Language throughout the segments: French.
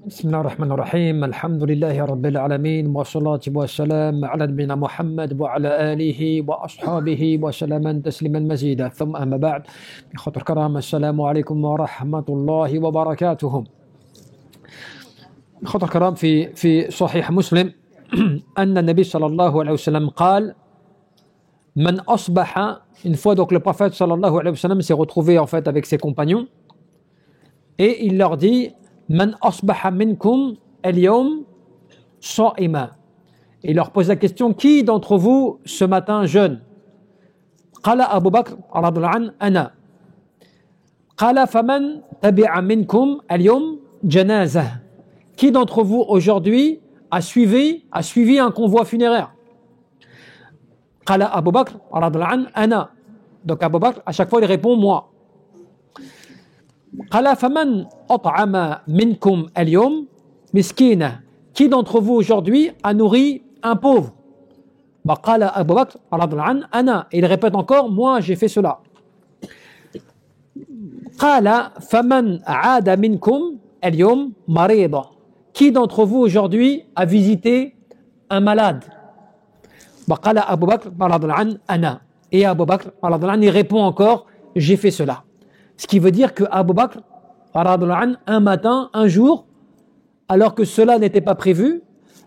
بسم الله الرحمن الرحيم الحمد لله رب العالمين والصلاة والسلام على نبينا محمد وعلى آله وأصحابه وسلم تسليما مزيدا ثم أما بعد إخوة الكرام السلام عليكم ورحمة الله وبركاته. إخوة الكرام في صحيح مسلم أن النبي صلى الله عليه وسلم قال من أصبح. Une fois donc le prophète sallallahu alayhi wa sallam s'est retrouvé en fait avec ses compagnons et il leur dit Man asbaha minkum al-yawm sa'ima. Il leur pose la question, qui d'entre vous ce matin jeûne? Qala Abu Bakr radhiyallahu anhu ana. Qala faman tabi'a minkum al-yawm janazah. Qui d'entre vous aujourd'hui a suivi un convoi funéraire? Qala Abu Bakr radhiyallahu anhu ana. Donc Abu Bakr à chaque fois il répond moi. Qala faman at'ama minkum al-yawm miskina. Qui d'entre vous aujourd'hui a nourri un pauvre? Qala Abu Bakr radhiyallahu anhu ana. Et il répète encore moi j'ai fait cela. Qala faman aada minkum al-yawm marida. Qui d'entre vous aujourd'hui a visité un malade? Qala Abu Bakr radhiyallahu anhu ana. Et Abu Bakr radhiyallahu anhu il répond encore j'ai fait cela. Ce qui veut dire que Abu Bakr, un matin, un jour, alors que cela n'était pas prévu,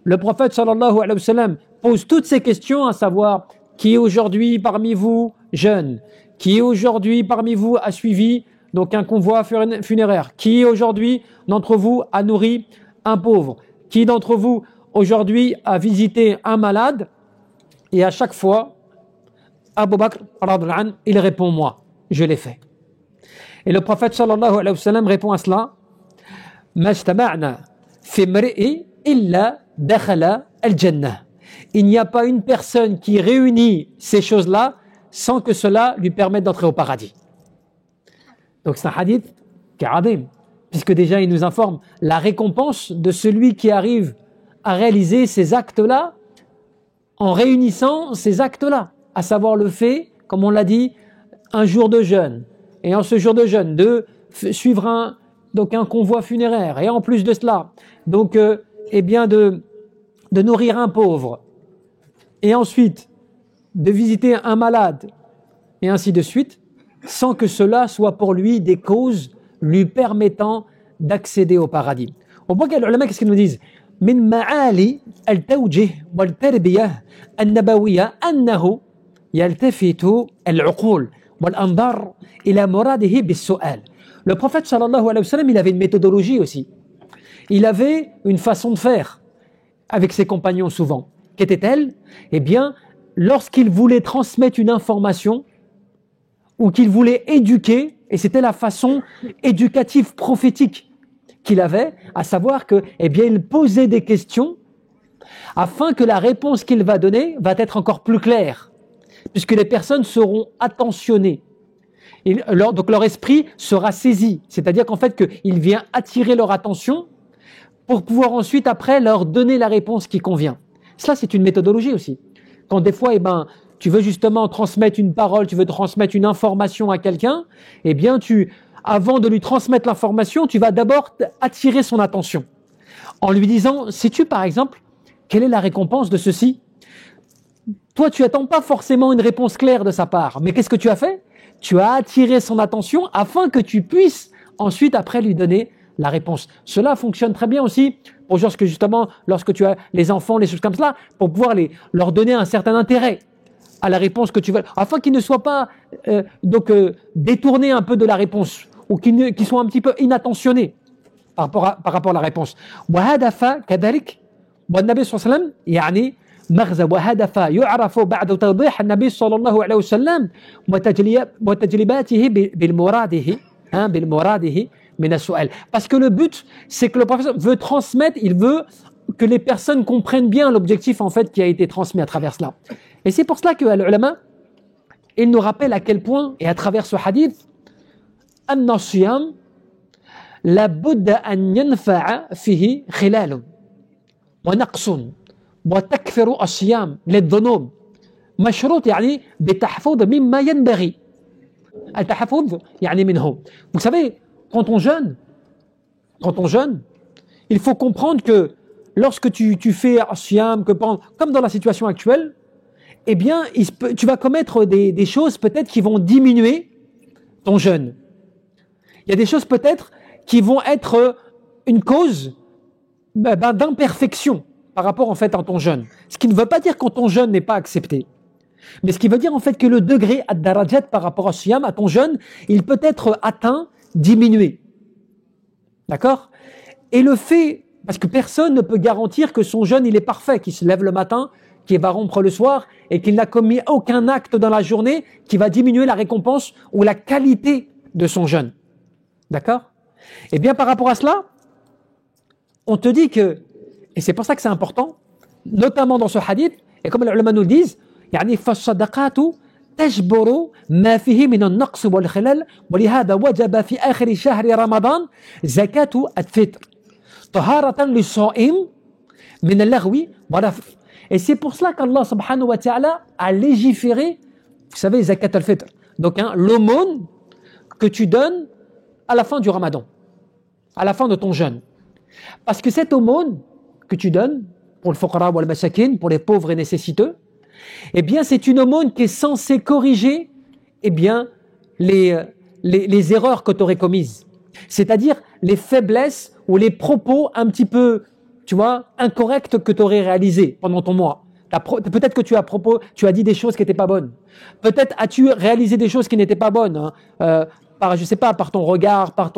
le prophète sallallahu alayhi wa sallam pose toutes ces questions, à savoir qui aujourd'hui parmi vous jeûne, qui aujourd'hui parmi vous a suivi donc un convoi funéraire, qui aujourd'hui d'entre vous a nourri un pauvre, qui d'entre vous aujourd'hui a visité un malade, et à chaque fois, Abu Bakr, il répond moi, je l'ai fait. Et le prophète sallallahu alayhi wa sallam répond à cela Majtama'na fi mri'i illa dakhala al-jannah. Il n'y a pas une personne qui réunit ces choses-là sans que cela lui permette d'entrer au paradis. Donc c'est un hadith qui est adim, puisque déjà il nous informe la récompense de celui qui arrive à réaliser ces actes-là en réunissant ces actes-là, à savoir le fait, comme on l'a dit, un jour de jeûne, et en ce jour de jeûne, de suivre un convoi funéraire, et en plus de cela, donc, de nourrir un pauvre, et ensuite de visiter un malade, et ainsi de suite, sans que cela soit pour lui des causes lui permettant d'accéder au paradis. On voit que les ulama, qu'est-ce qu'ils nous disent? Min ma'ali al-tawjih wal-tarbiyah an-nabawiyya annahu yaltafitu al-uqul. Le prophète sallallahu alayhi wa sallam, il avait une méthodologie aussi. Il avait une façon de faire avec ses compagnons souvent. Qu'était-elle? Eh bien, lorsqu'il voulait transmettre une information ou qu'il voulait éduquer, et c'était la façon éducative prophétique qu'il avait, à savoir que, eh bien, il posait des questions afin que la réponse qu'il va donner va être encore plus claire, puisque les personnes seront attentionnées. Donc leur esprit sera saisi, c'est-à-dire qu'en fait qu'il vient attirer leur attention pour pouvoir ensuite après leur donner la réponse qui convient. Cela c'est une méthodologie aussi. Quand des fois tu veux justement transmettre une parole, tu veux transmettre une information à quelqu'un, eh bien avant de lui transmettre l'information, tu vas d'abord attirer son attention en lui disant, sais-tu par exemple, quelle est la récompense de ceci? Toi, tu n'attends pas forcément une réponse claire de sa part, mais qu'est-ce que tu as fait? Tu as attiré son attention afin que tu puisses ensuite après lui donner la réponse. Cela fonctionne très bien aussi pour lorsque tu as les enfants, les choses comme cela, pour pouvoir leur donner un certain intérêt à la réponse que tu veux, afin qu'ils ne soient pas détournés un peu de la réponse ou qu'ils soient un petit peu inattentionnés par rapport à la réponse. وهدف كذلك والنبي صلى الله عليه وسلم يعني مغزى وهدف يعرف بعد توضيح النبي صلى الله عليه وسلم وتجلباته بالمراده من السؤال. Parce que le but, c'est que le professeur veut transmettre, il veut que les personnes comprennent bien l'objectif en fait qui a été transmis à travers cela. Et c'est pour cela que l'ulama, il nous rappelle à quel point, et à travers ce hadith, أن الصيام لابد أن ينفع فيه خلال ونقص وتكفر الصيام للذنوب مشروط يعني بالتحفظ مما ينبغي التحفظ يعني منه. Vous savez, quand on jeûne, il faut comprendre que lorsque tu fais siyam, comme dans la situation actuelle, eh bien, tu vas commettre des choses peut-être qui vont diminuer ton jeûne. Il y a des choses peut-être qui vont être une cause d'imperfection par rapport en fait à ton jeûne. Ce qui ne veut pas dire que ton jeûne n'est pas accepté. Mais ce qui veut dire en fait que le degré ad-darajat par rapport à siyam, à ton jeûne, il peut être atteint, diminué. D'accord? Et le fait, parce que personne ne peut garantir que son jeûne il est parfait, qu'il se lève le matin, qu'il va rompre le soir et qu'il n'a commis aucun acte dans la journée qui va diminuer la récompense ou la qualité de son jeûne. D'accord? Et bien par rapport à cela, on te dit que, et c'est pour ça que c'est important, notamment dans ce hadith, et comme les ulama nous le disent, يعني فالصدقات تجبر ما فيه من النقص والخلل ولهذا وجب في آخر شهر رمضان زكاة الفطر طهارة للصائم من اللغو والرفث. Et c'est pour cela qu'Allah subhanahu wa ta'ala a légiféré, vous savez, zakat al-fitr, donc l'aumône que tu donnes à la fin du ramadan, à la fin de ton jeûne. Parce que cette aumône que tu donnes pour le fuqara ou le masakin, pour les pauvres et nécessiteux, eh bien c'est une aumône qui est censée corriger eh bien, les erreurs que tu aurais commises. C'est-à-dire les faiblesses ou les propos un petit peu, tu vois, incorrects que tu aurais réalisés pendant ton mois. Peut-être que tu as dit des choses qui n'étaient pas bonnes. Peut-être as-tu réalisé des choses qui n'étaient pas bonnes, hein, je sais pas, par ton regard, par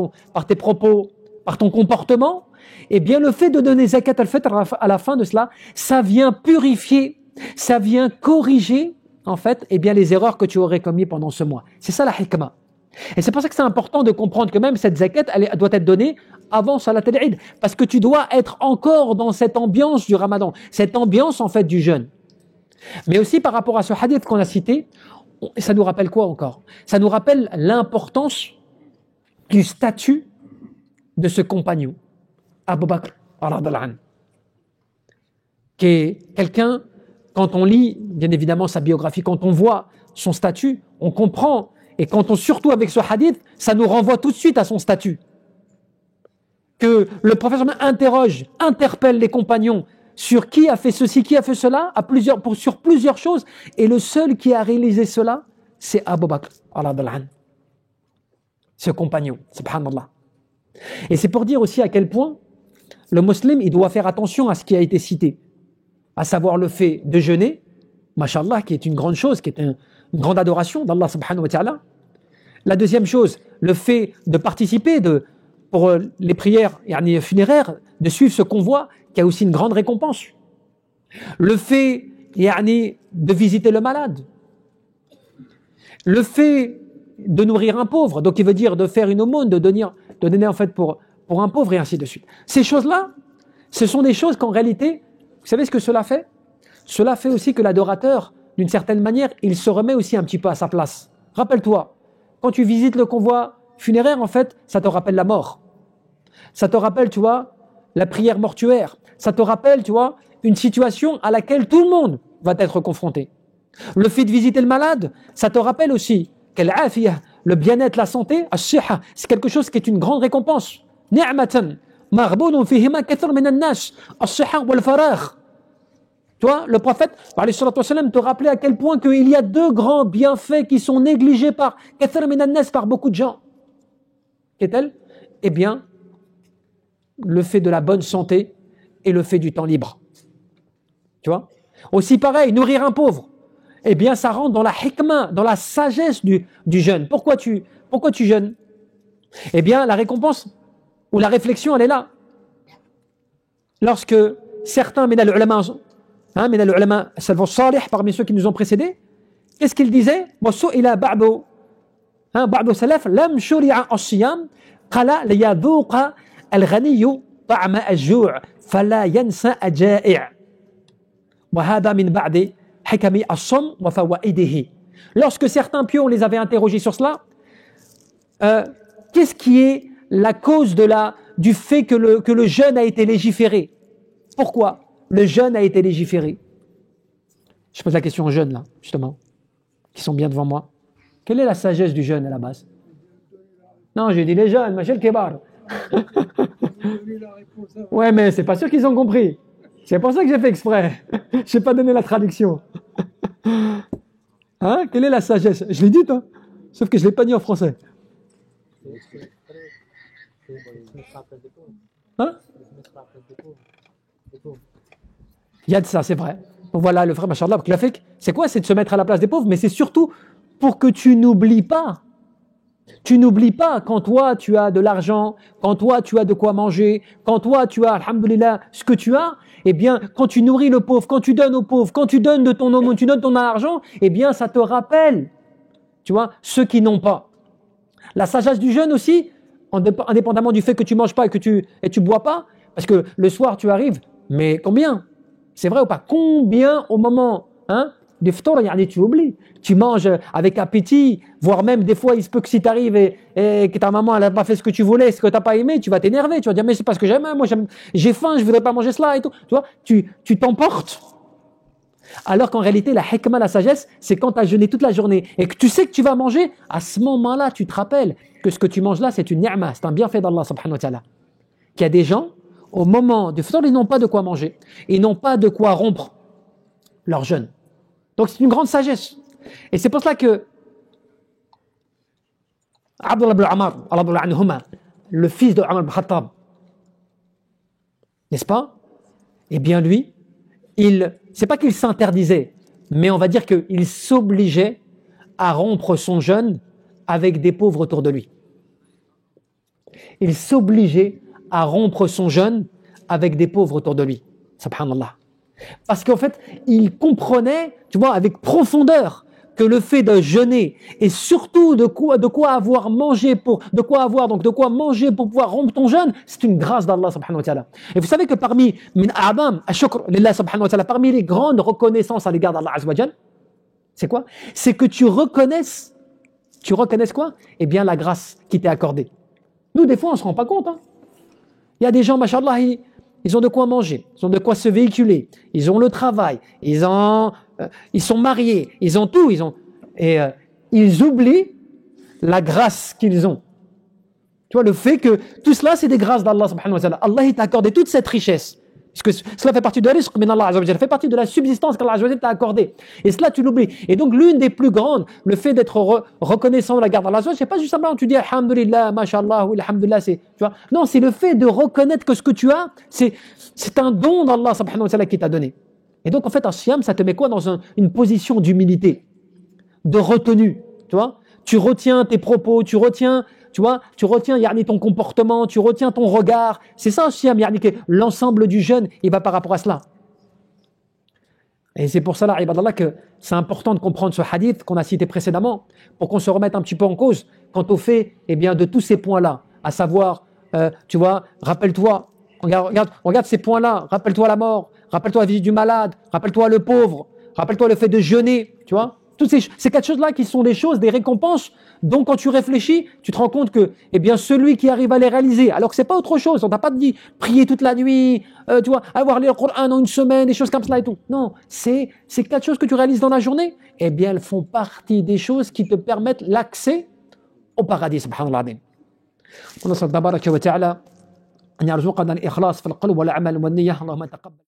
tes propos, par ton comportement. Eh bien, le fait de donner zakat al-fitr à la fin de cela, ça vient purifier, ça vient corriger, en fait, eh bien, les erreurs que tu aurais commises pendant ce mois. C'est ça la hikmah. Et c'est pour ça que c'est important de comprendre que même cette zakat, elle doit être donnée avant Salat al-Eid. Parce que tu dois être encore dans cette ambiance du Ramadan, cette ambiance, en fait, du jeûne. Mais aussi par rapport à ce hadith qu'on a cité, ça nous rappelle quoi encore? Ça nous rappelle l'importance du statut de ce compagnon, Abu Bakr, qui est quelqu'un, quand on lit, bien évidemment, sa biographie, quand on voit son statut, on comprend, et quand on, surtout avec ce hadith, ça nous renvoie tout de suite à son statut. Que le prophète interpelle les compagnons sur qui a fait ceci, qui a fait cela, sur plusieurs choses, et le seul qui a réalisé cela, c'est Abu Bakr, ce compagnon, subhanallah. Et c'est pour dire aussi à quel point le musulman, il doit faire attention à ce qui a été cité, à savoir le fait de jeûner, mashallah, qui est une grande chose, qui est une grande adoration d'Allah subhanahu wa ta'ala. La deuxième chose, le fait de participer pour les prières funéraires, de suivre ce convoi, qui a aussi une grande récompense. Le fait de visiter le malade. Le fait de nourrir un pauvre, donc il veut dire de faire une aumône, de donner en fait pour un pauvre et ainsi de suite. Ces choses-là, ce sont des choses qu'en réalité, vous savez ce que cela fait? Cela fait aussi que l'adorateur, d'une certaine manière, il se remet aussi un petit peu à sa place. Rappelle-toi, quand tu visites le convoi funéraire, en fait, ça te rappelle la mort. Ça te rappelle, tu vois, la prière mortuaire. Ça te rappelle, tu vois, une situation à laquelle tout le monde va être confronté. Le fait de visiter le malade, ça te rappelle aussi le bien-être, la santé, c'est quelque chose qui est une grande récompense. Ni'matan maghbunun fihima kathir min an-nas, as-sihha wal-faragh. Tu vois, le prophète, alayhi salatu wassalam, te rappelait à quel point qu'il y a deux grands bienfaits qui sont négligés par kathir min an-nas, par beaucoup de gens. Qu'est-elle? Eh bien, le fait de la bonne santé et le fait du temps libre. Tu vois? Aussi pareil, nourrir un pauvre. Eh bien, ça rentre dans la hikmah, dans la sagesse du jeûne. Pourquoi tu jeûnes? Eh bien, la récompense ou la réflexion, elle est là. Lorsque certains minal ulama salih, parmi ceux qui nous ont précédés, qu'est-ce qu'ils disaient? وَسُئِلَ بَعْضُ سَلَفٍ لَمْ شُرِعَ الصِّيَامِ قَالَ لِيَذُوقَ الْغَنِيُّ طَعْمَ الجوع فَلَا يَنْسَ الجائع وَهَذَا مِنْ بَعْدِ حِكَمِ الصَّوْمِ وَفَوَائِدِهِ. Lorsque certains pieux, on les avait interrogés sur cela, qu'est-ce qui est la cause du fait que le jeûne a été légiféré? Pourquoi le jeûne a été légiféré? Je pose la question aux jeunes là, justement, qui sont bien devant moi. Quelle est la sagesse du jeûne à la base? Non, j'ai dit les jeunes, Machel Kebar. Ouais, mais c'est pas sûr qu'ils ont compris. C'est pour ça que j'ai fait exprès. Je n'ai pas donné la traduction. Hein? Quelle est la sagesse? Je l'ai dit, hein? Sauf que je ne l'ai pas dit en français. Hein? Il y a de ça, c'est vrai. Donc voilà, le frère Machallah, c'est quoi? C'est de se mettre à la place des pauvres, mais c'est surtout pour que tu n'oublies pas. Tu n'oublies pas quand toi tu as de l'argent, quand toi tu as de quoi manger, quand toi tu as, alhamdoulilah, ce que tu as, eh bien, quand tu nourris le pauvre, quand tu donnes aux pauvres, quand tu donnes de ton aumône, tu donnes ton argent, eh bien, ça te rappelle, tu vois, ceux qui n'ont pas. La sagesse du jeûne aussi, indépendamment du fait que tu manges pas et que tu bois pas, parce que le soir tu arrives, mais combien? C'est vrai ou pas? Combien au moment, hein, du ftor, tu oublies. Tu manges avec appétit, voire même des fois, il se peut que si tu arrives et que ta maman n'a pas fait ce que tu voulais, ce que tu n'as pas aimé, tu vas t'énerver, tu vas dire mais c'est pas ce que j'aime, moi j'ai faim, je voudrais pas manger cela et tout. Tu vois, tu t'emportes. Alors qu'en réalité, la hikmah, la sagesse, c'est quand tu as jeûné toute la journée et que tu sais que tu vas manger, à ce moment-là, tu te rappelles que ce que tu manges là, c'est une ni'ma, c'est un bienfait d'Allah subhanahu wa ta'ala. Qu'il y a des gens, au moment du ftor, ils n'ont pas de quoi manger, ils n'ont pas de quoi rompre leur jeûne. Donc c'est une grande sagesse. Et c'est pour cela que Abdullah ibn Amar, le fils de Omar ibn Khattab, n'est-ce pas? Eh bien lui, c'est pas qu'il s'interdisait, mais on va dire qu'il s'obligeait à rompre son jeûne avec des pauvres autour de lui. Il s'obligeait à rompre son jeûne avec des pauvres autour de lui. Subhanallah. Parce qu'en fait, il comprenait, tu vois, avec profondeur, que le fait de jeûner et surtout de quoi manger pour pouvoir rompre ton jeûne, c'est une grâce d'Allah subhanahu wa ta'ala. Et vous savez que parmi parmi les grandes reconnaissances à l'égard d'Allah azza wa jal, c'est quoi? C'est que tu reconnaisses quoi? Eh bien la grâce qui t'est accordée. Nous des fois on se rend pas compte, hein. Il y a des gens, machallah, ils ont de quoi manger, ils ont de quoi se véhiculer, ils ont le travail, ils sont mariés, ils ont tout, ils oublient la grâce qu'ils ont. Tu vois, le fait que tout cela, c'est des grâces d'Allah subhanahu wa ta'ala. Allah, il t'a accordé toute cette richesse. Parce que cela fait partie de la rizq min Allah azza wa jalla, fait partie de la subsistance qu'Allah azza wa jalla t'a accordée. Et cela, tu l'oublies. Et donc, l'une des plus grandes, le fait d'être reconnaissant de la garde d'Allah azza wa jalla, c'est pas juste simplement tu dis alhamdulillah, mashallah, oui, alhamdulillah, tu vois. Non, c'est le fait de reconnaître que ce que tu as, c'est un don d'Allah subhanahu wa ta'ala qui t'a donné. Et donc, en fait, un siyam, ça te met quoi dans une position d'humilité, de retenue, tu vois. Tu retiens tes propos, tu retiens ton comportement, tu retiens ton regard. C'est ça aussi, que l'ensemble du jeûne, il va par rapport à cela. Et c'est pour cela, ibadallah, que c'est important de comprendre ce hadith qu'on a cité précédemment, pour qu'on se remette un petit peu en cause quant au fait, eh bien, de tous ces points-là, à savoir, tu vois, rappelle-toi, regarde ces points-là, rappelle-toi la mort, rappelle-toi la visite du malade, rappelle-toi le pauvre, rappelle-toi le fait de jeûner, tu vois. Toutes ces quatre choses-là qui sont des choses, des récompenses, dont quand tu réfléchis, tu te rends compte que, eh bien, celui qui arrive à les réaliser, alors que c'est pas autre chose, on t'a pas dit prier toute la nuit, tu vois, avoir lu le Coran en une semaine, des choses comme cela et tout. Non, c'est ces quatre choses que tu réalises dans la journée, eh bien, elles font partie des choses qui te permettent l'accès au paradis, subhanallah. ونسأل تبارك وتعالى أن يرزقنا الإخلاص في القلب والعمل والنية اللهم تقبل